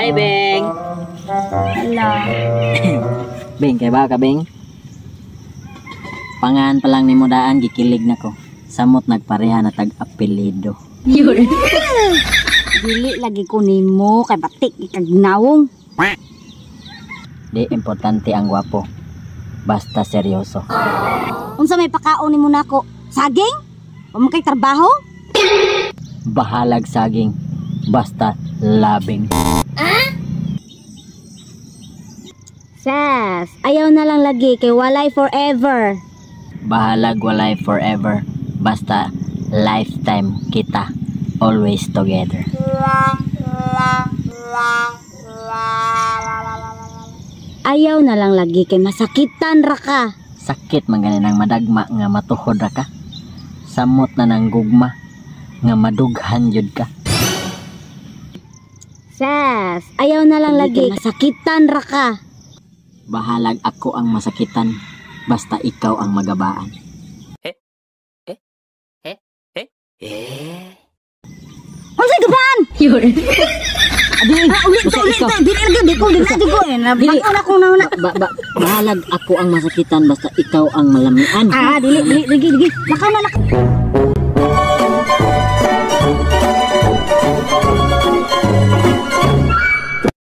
Hi, Beng. Hala. Beng, kay ba ka, Beng? Pangan pa lang ni mo daan, gikilig na ko. Samot nagpareha na tag-apelido. Yun. Dili lagi ko nimo kay batik ikagnawong. Di importante ang gwapo. Basta seryoso. Unsa may pakaon nimo nako? Saging? O mo kay trabaho? Bahalag saging. Basta labing. Sas, ayaw na lang lagi kay walay forever. Bahalag walay forever. Basta lifetime kita. Always together. Ayaw na lang lagi kay masakitan ra ka. Sakit man ganin ang madagma nga matuhod ra ka. Samot na ng gugma nga madughan jud ka. Sas, ayaw na lang lagi kay masakitan ra ka. Bahalag ako ang masakitan. Basta ikaw ang magabaan. Unsay gabaan? Yun. Adi, bahalag ako ang masakitan basta ikaw ang malamian. Dili. Lakaw na.